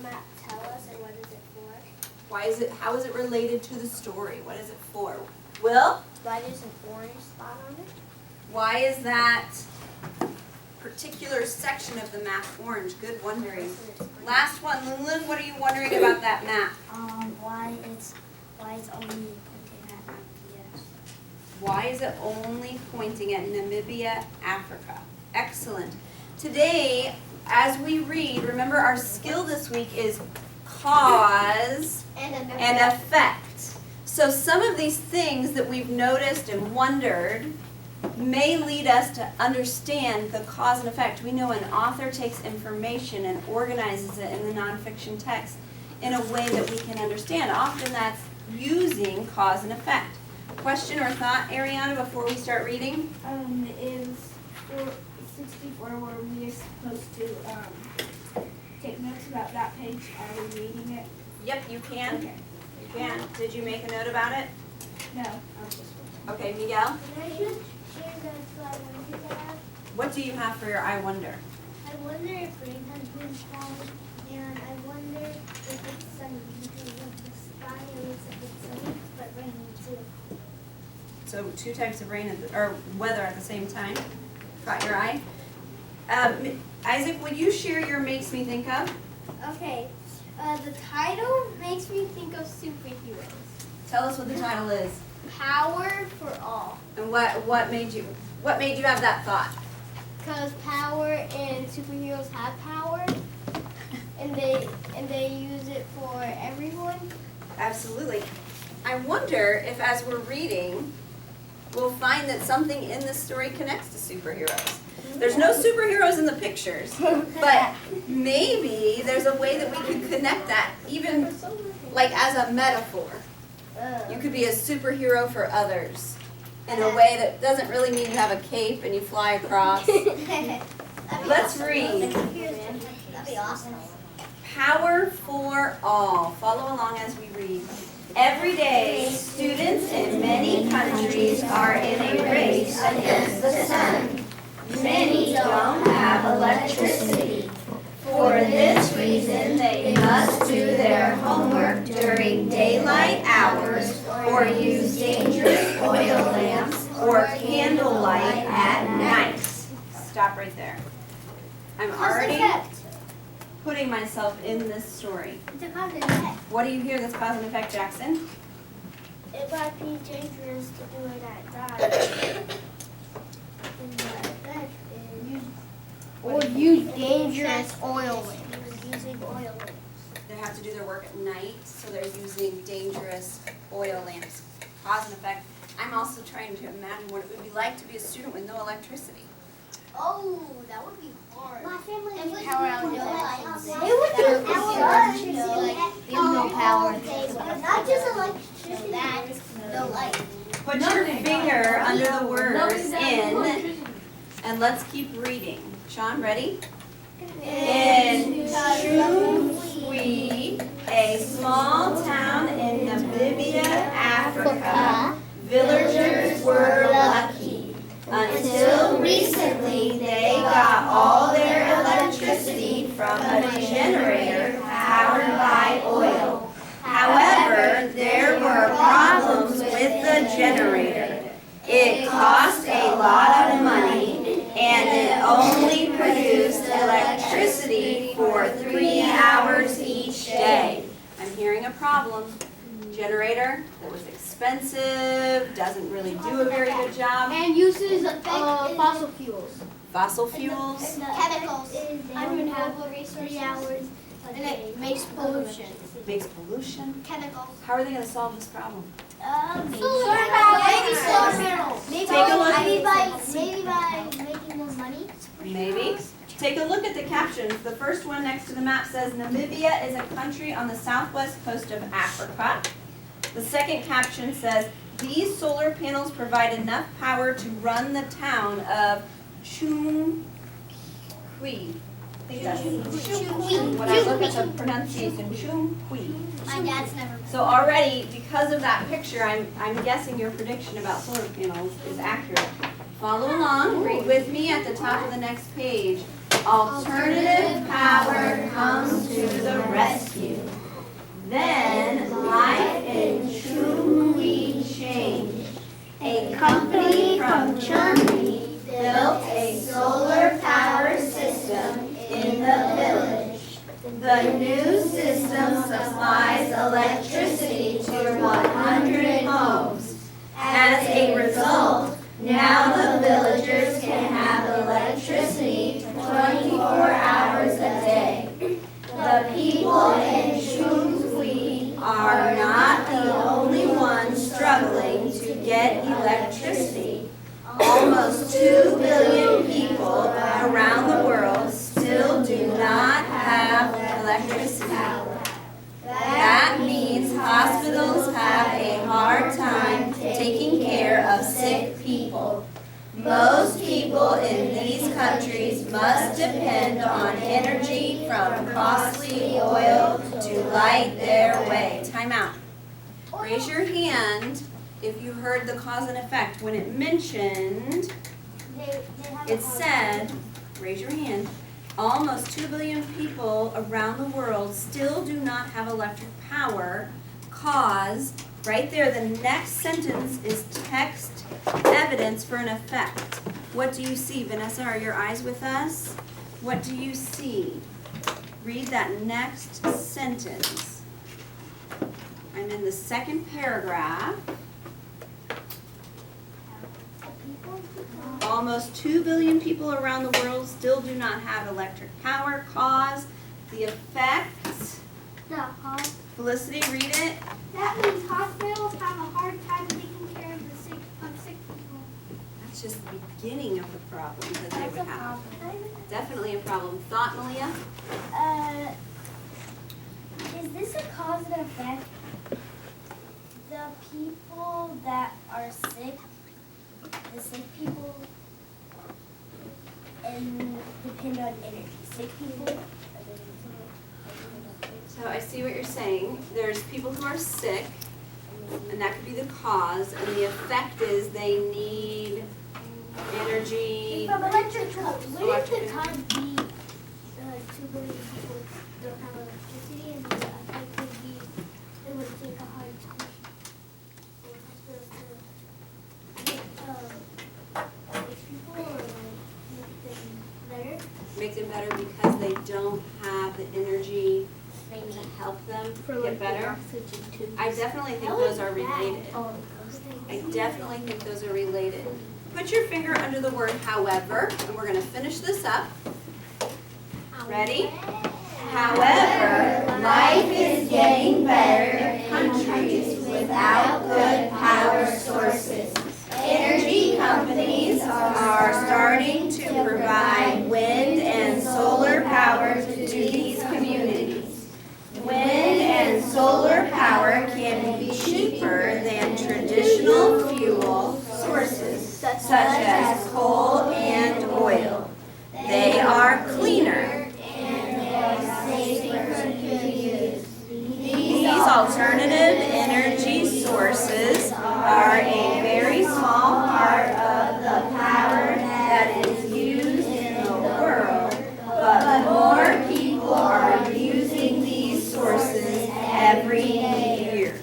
map tell us, and what is it for? How is it related to the story? What is it for? Will? Why there's an orange spot on it? Why is that particular section of the map orange? Good wondering. Last one, Lulun, what are you wondering about that map? Why it's only pointing at Namibia? Why is it only pointing at Namibia, Africa? Excellent. Today, as we read, remember our skill this week is cause and effect. So some of these things that we've noticed and wondered may lead us to understand the cause and effect. We know an author takes information and organizes it in the nonfiction text in a way that we can understand. Often that's using cause and effect. Question or thought, Ariana, before we start reading? Is 64 where we are supposed to take notes about that page? Are we reading it? Yep, you can. Okay. You can. Did you make a note about it? No, I was just Okay, Miguel, Can I just share the I wonder that? what do you have for your I wonder? I wonder if rain has been falling, and I wonder if it's sunny because of the sky. It looks like it's sunny, but raining too. So 2 types of rain or weather at the same time. Got your eye? Isaac, will you share your makes me think of? Okay, the title makes me think of superheroes. Tell us what the title is. Power for all. And what made you have that thought? Because power and superheroes have power, and they use it for everyone. Absolutely. I wonder if as we're reading, we'll find that something in this story connects to superheroes. There's no superheroes in the pictures, but maybe there's a way that we can connect that, even like as a metaphor. You could be a superhero for others in a way that doesn't really mean you have a cape and you fly across. Let's read. That'd be awesome. Power for all. Follow along as we read. Every day, students in many countries are in a race against the sun. Many don't have electricity. For this reason, they must do their homework during daylight hours or use dangerous oil lamps or candlelight at night. Stop right there. I'm already putting myself in this story. It's a cause and effect. What do you hear that's cause and effect, Jackson? It might be dangerous to do it at night. And the effect is or use dangerous oil lamps. using oil lamps. They have to do their work at night, so they're using dangerous oil lamps. Cause and effect. I'm also trying to imagine what it would be like to be a student with no electricity. Oh, that would be hard. My family would power out no no lights. lights. It would be Electricity, like, there's no power. Not just electricity, no light. Put your finger under the words in, and let's keep reading. Sean, ready? In Chumwi, a small town in Namibia, Africa, villagers were lucky. Until recently, they got all their electricity from a generator powered by oil. However, there were problems with the generator. It cost a lot of money, and it only produced electricity for 3 hours each day. I'm hearing a problem. Generator that was expensive, doesn't really do a very good job. And uses fossil fuels. Fossil fuels. Chemicals. Unrenewable resources. 3 hours. And it makes pollution. Makes pollution. Chemicals. How are they going to solve this problem? Maybe solar panels. Take a look. Maybe by making more money. Maybe. Take a look at the captions. The first one next to the map says Namibia is a country on the southwest coast of Africa. The second caption says these solar panels provide enough power to run the town of Chumwi. I think that's when I look at the pronunciation, Chumwi. My dad's never. So already, because of that picture, I'm guessing your prediction about solar panels is accurate. Follow along, read with me at the top of the next page. Alternative power comes to the rescue. The new system supplies electricity to 100 homes. As a result, now the villagers can have electricity 24 hours a day. The people in Chungwi are not the only ones struggling to get electricity. Almost 2 billion people around the world still do not have electricity. That means hospitals have a hard time taking care of sick people. Most people in these countries must depend on energy from costly oil to light their way. Time out. Raise your hand if you heard the cause and effect. When it mentioned, it said, raise your hand, almost 2 billion people around the world still do not have electric power, cause, right there, the next sentence is text evidence for an effect. What do you see? Vanessa, are your eyes with us? What do you see? Read that next sentence. I'm in the second paragraph. Almost 2 billion people around the world still do not have electric power. Cause, the effect. Felicity, read it. That means hospitals have a hard time taking care of the sick people. That's just the beginning of the problem that they would have. Definitely a problem. Thought, Malia? Is this a cause and effect? The people that are sick, the sick people, and depend on energy. Sick people. So I see what you're saying. There's people who are sick, and that could be the cause, and the effect is they need energy. From electric tools. Where did the time be 2 billion people don't have electricity, and the effect would be it would take a hard time for hospitals to fix people or make them better? Make them better because they don't have the energy to help them get better. I definitely think those are related. I definitely think those are related. Put your finger under the word however, and we're going to finish this up. Ready? However, life is getting better in countries without good power sources. Energy companies are starting to provide wind and solar power to these communities. Wind and solar power can be cheaper than traditional fuel sources such as coal and oil. They are cleaner and they are safer to use. These alternative energy sources are a very small part of the power that is used in the world, but more people are using these sources every year.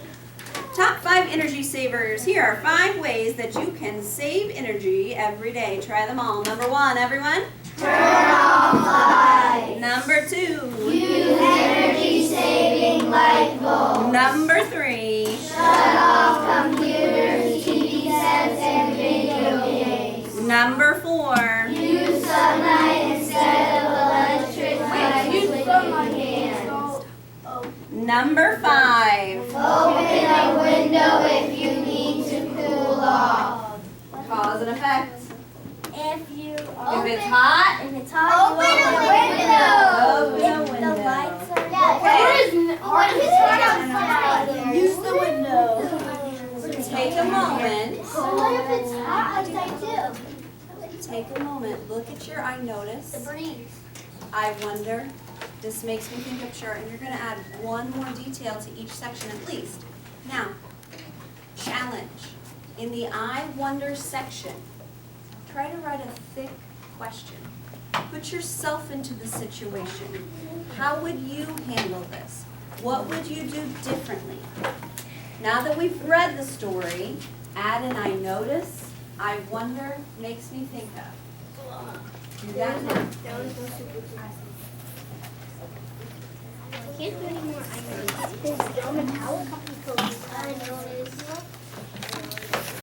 Top 5 energy savers. Here are 5 ways that you can save energy every day. Try them all. Number 1, everyone. Turn off lights. Number 2. Use energy-saving light bulbs. Number 3. Shut off computers, TV sets, and video games. Number 4. Use sunlight instead of electric lights when you can. Number 5. Open a window if you need to cool off. Cause and effect. If If it's hot, open a window. Open a If window. the lights are Use the window. take a moment. What if it's hot outside too? Take a moment. Look at your I notice. The breeze. I wonder. This makes me think of chart, and you're going to add one more detail to each section at least. Now, challenge. In the I wonder section, try to write a thick question. Put yourself into the situation. How would you handle this? What would you do differently? Now that we've read the story, add an I notice, I wonder, makes me think of. Do that now. Can't do any more iron. There's Roman helicopter codes. I noticed.